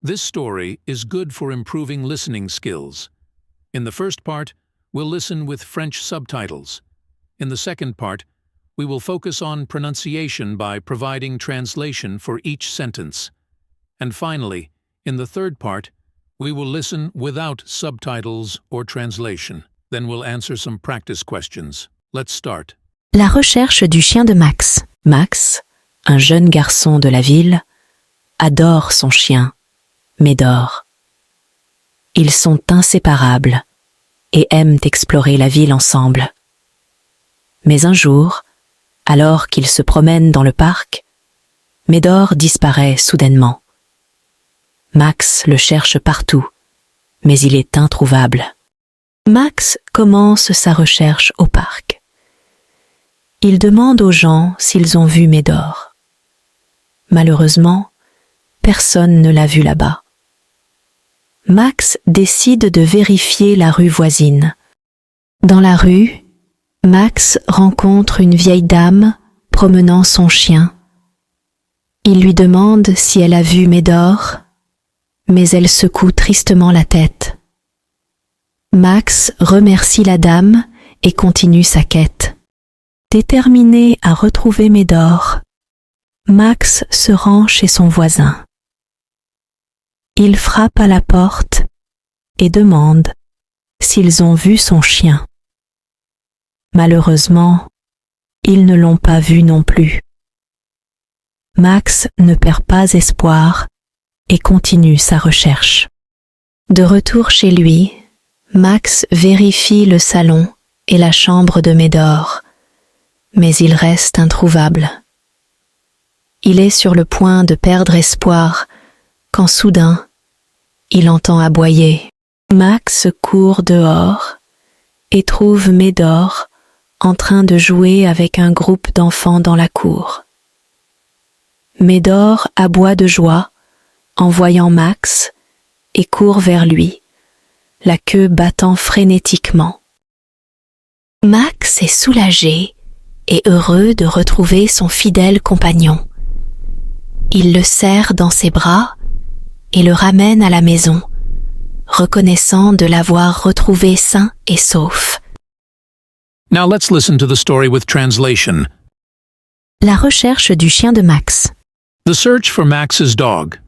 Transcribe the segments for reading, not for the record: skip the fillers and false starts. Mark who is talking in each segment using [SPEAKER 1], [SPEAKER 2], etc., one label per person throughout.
[SPEAKER 1] This story is good for improving listening skills. In the first part, we'll listen with French subtitles. In the second part, we will focus on pronunciation by providing translation for each sentence. And finally, in the third part, we will listen without subtitles or translation. Then we'll answer some practice questions. Let's start.
[SPEAKER 2] La recherche du chien de Max. Max, un jeune garçon de la ville, adore son chien, Médor. Ils sont inséparables et aiment explorer la ville ensemble. Mais un jour, alors qu'ils se promènent dans le parc, Médor disparaît soudainement. Max le cherche partout, mais il est introuvable. Max commence sa recherche au parc. Il demande aux gens s'ils ont vu Médor. Malheureusement, personne ne l'a vu là-bas. Max décide de vérifier la rue voisine. Dans la rue, Max rencontre une vieille dame promenant son chien. Il lui demande si elle a vu Médor, mais elle secoue tristement la tête. Max remercie la dame et continue sa quête. Déterminé à retrouver Médor, Max se rend chez son voisin. Il frappe à la porte et demande s'ils ont vu son chien. Malheureusement, ils ne l'ont pas vu non plus. Max ne perd pas espoir et continue sa recherche. De retour chez lui, Max vérifie le salon et la chambre de Médor, mais il reste introuvable. Il est sur le point de perdre espoir quand soudain, il entend aboyer. Max court dehors et trouve Médor en train de jouer avec un groupe d'enfants dans la cour. Médor aboie de joie en voyant Max et court vers lui, la queue battant frénétiquement. Max est soulagé et heureux de retrouver son fidèle compagnon. Il le serre dans ses bras et le ramène à la maison, reconnaissant de l'avoir retrouvé sain et sauf.
[SPEAKER 1] Now let's listen to the story with translation.
[SPEAKER 2] La recherche du chien de Max.
[SPEAKER 1] The search for Max's dog.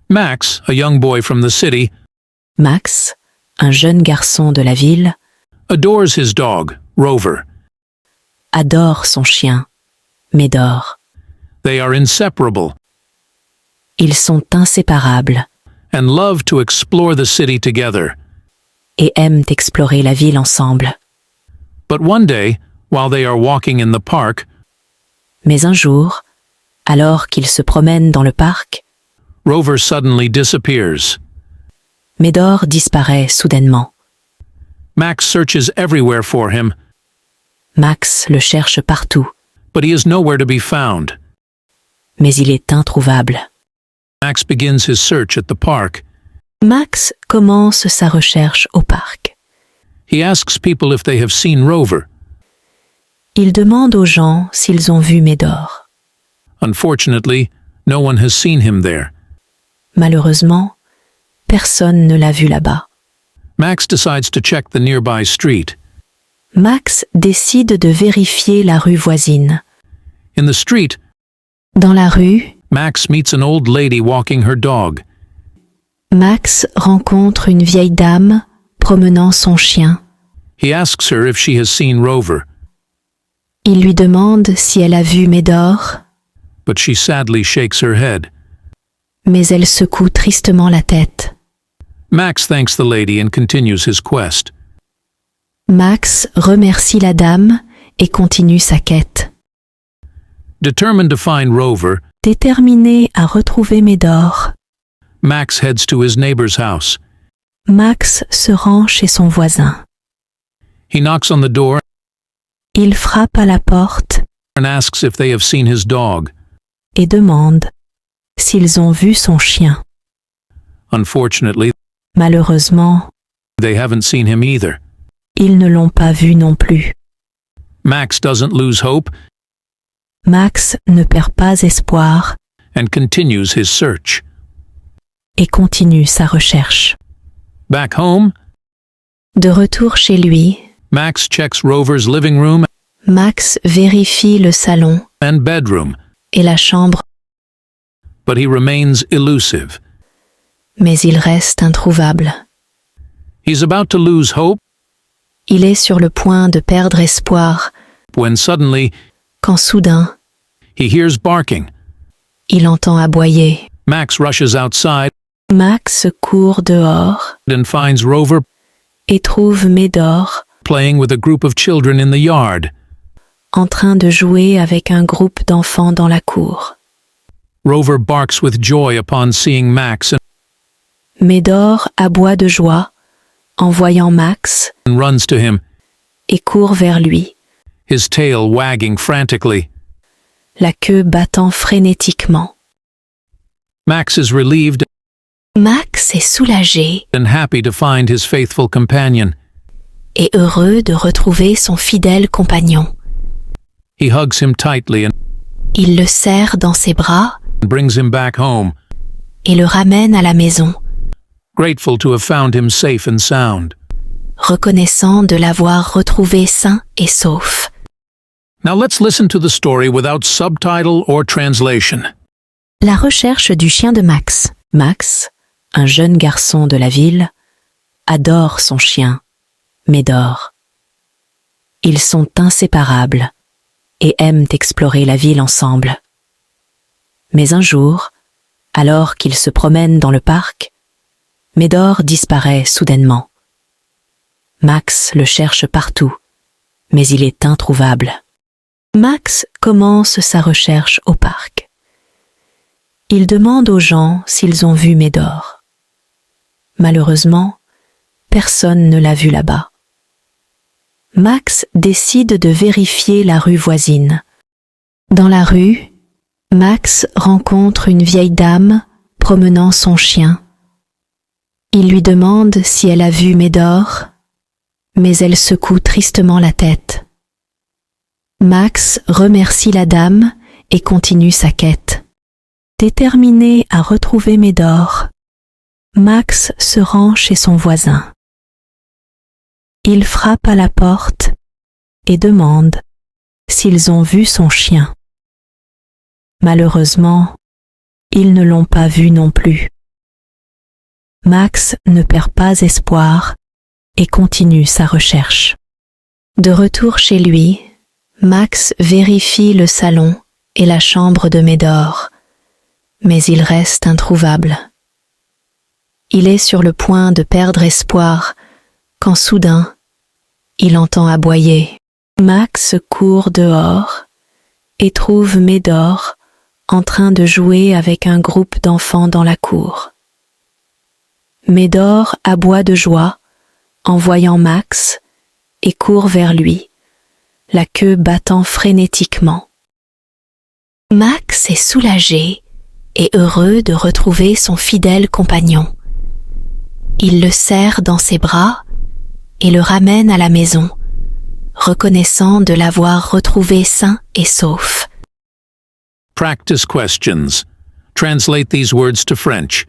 [SPEAKER 1] Max, a young boy from the city,
[SPEAKER 2] Max, un jeune garçon de la ville,
[SPEAKER 1] adores his dog, Rover.
[SPEAKER 2] adore son chien, Médor.
[SPEAKER 1] They are inseparable
[SPEAKER 2] Ils sont inséparables
[SPEAKER 1] and love to explore the city together.
[SPEAKER 2] et aiment explorer la ville ensemble.
[SPEAKER 1] But one day, while they are walking in the park,
[SPEAKER 2] Mais un jour, alors qu'ils se promènent dans le parc,
[SPEAKER 1] Rover suddenly disappears.
[SPEAKER 2] Médor disparaît soudainement.
[SPEAKER 1] Max searches everywhere for him,
[SPEAKER 2] Max le cherche partout,
[SPEAKER 1] but he is nowhere to be found.
[SPEAKER 2] mais il est introuvable.
[SPEAKER 1] Max begins his search at the park.
[SPEAKER 2] Max commence sa recherche au parc.
[SPEAKER 1] He asks people if they have seen Rover.
[SPEAKER 2] Il demande aux gens s'ils ont vu Médor.
[SPEAKER 1] Unfortunately, no one has seen him there.
[SPEAKER 2] Malheureusement, personne ne l'a vu là-bas.
[SPEAKER 1] Max decides to check the nearby street.
[SPEAKER 2] Max décide de vérifier la rue voisine.
[SPEAKER 1] In the street,
[SPEAKER 2] Dans la rue,
[SPEAKER 1] Max meets an old lady walking her dog.
[SPEAKER 2] Max rencontre une vieille dame promenant son chien.
[SPEAKER 1] He asks her if she has seen Rover,
[SPEAKER 2] Il lui demande si elle a vu Médor,
[SPEAKER 1] but she sadly shakes her head.
[SPEAKER 2] mais elle secoue tristement la tête.
[SPEAKER 1] Max thanks the lady and continues his quest.
[SPEAKER 2] Max remercie la dame et continue sa quête.
[SPEAKER 1] Determined to find Rover,
[SPEAKER 2] Déterminé à retrouver Médor,
[SPEAKER 1] Max heads to his neighbor's house.
[SPEAKER 2] Max se rend chez son voisin.
[SPEAKER 1] He knocks on the door
[SPEAKER 2] Il frappe à la porte
[SPEAKER 1] and asks if they have seen his dog.
[SPEAKER 2] et demande s'ils ont vu son chien.
[SPEAKER 1] Unfortunately,
[SPEAKER 2] Malheureusement,
[SPEAKER 1] they haven't seen him either.
[SPEAKER 2] ils ne l'ont pas vu non plus.
[SPEAKER 1] Max doesn't lose hope
[SPEAKER 2] Max ne perd pas espoir
[SPEAKER 1] and continues his search.
[SPEAKER 2] et continue sa recherche.
[SPEAKER 1] Back home,
[SPEAKER 2] De retour chez lui,
[SPEAKER 1] Max checks Rover's living room
[SPEAKER 2] Max vérifie le salon
[SPEAKER 1] and bedroom,
[SPEAKER 2] et la chambre,
[SPEAKER 1] but he remains elusive.
[SPEAKER 2] mais il reste introuvable.
[SPEAKER 1] He's about to lose hope
[SPEAKER 2] Il est sur le point de perdre espoir
[SPEAKER 1] when suddenly
[SPEAKER 2] quand soudain,
[SPEAKER 1] he hears barking.
[SPEAKER 2] il entend aboyer.
[SPEAKER 1] Max rushes outside
[SPEAKER 2] Max court dehors
[SPEAKER 1] and finds Rover
[SPEAKER 2] et trouve Médor
[SPEAKER 1] playing with a group of children in the yard.
[SPEAKER 2] en train de jouer avec un groupe d'enfants dans la cour.
[SPEAKER 1] Rover barks with joy upon seeing Max
[SPEAKER 2] Médor aboie de joie en voyant Max
[SPEAKER 1] and runs to him,
[SPEAKER 2] et court vers lui,
[SPEAKER 1] his tail wagging frantically.
[SPEAKER 2] la queue battant frénétiquement.
[SPEAKER 1] Max is relieved
[SPEAKER 2] Max est soulagé
[SPEAKER 1] and happy to find his faithful companion.
[SPEAKER 2] et heureux de retrouver son fidèle compagnon.
[SPEAKER 1] He hugs him tightly and
[SPEAKER 2] Il le serre dans ses bras
[SPEAKER 1] brings him back home,
[SPEAKER 2] et le ramène à la maison,
[SPEAKER 1] grateful to have found him safe and sound.
[SPEAKER 2] reconnaissant de l'avoir retrouvé sain et sauf.
[SPEAKER 1] Now let's listen to the story without subtitle or translation.
[SPEAKER 2] La recherche du chien de Max. Max, un jeune garçon de la ville, adore son chien, Médor. Ils sont inséparables et aiment explorer la ville ensemble. Mais un jour, alors qu'ils se promènent dans le parc, Médor disparaît soudainement. Max le cherche partout, mais il est introuvable. Max commence sa recherche au parc. Il demande aux gens s'ils ont vu Médor. Malheureusement, personne ne l'a vu là-bas. Max décide de vérifier la rue voisine. Dans la rue, Max rencontre une vieille dame promenant son chien. Il lui demande si elle a vu Médor, mais elle secoue tristement la tête. Max remercie la dame et continue sa quête. Déterminé à retrouver Médor, Max se rend chez son voisin. Il frappe à la porte et demande s'ils ont vu son chien. Malheureusement, ils ne l'ont pas vu non plus. Max ne perd pas espoir et continue sa recherche. De retour chez lui, Max vérifie le salon et la chambre de Médor, mais il reste introuvable. Il est sur le point de perdre espoir quand soudain, il entend aboyer. Max court dehors et trouve Médor en train de jouer avec un groupe d'enfants dans la cour. Médor aboie de joie en voyant Max et court vers lui, la queue battant frénétiquement. Max est soulagé et heureux de retrouver son fidèle compagnon. Il le serre dans ses bras et le ramène à la maison, reconnaissant de l'avoir retrouvé sain et sauf.
[SPEAKER 1] Practice questions. Translate these words to French.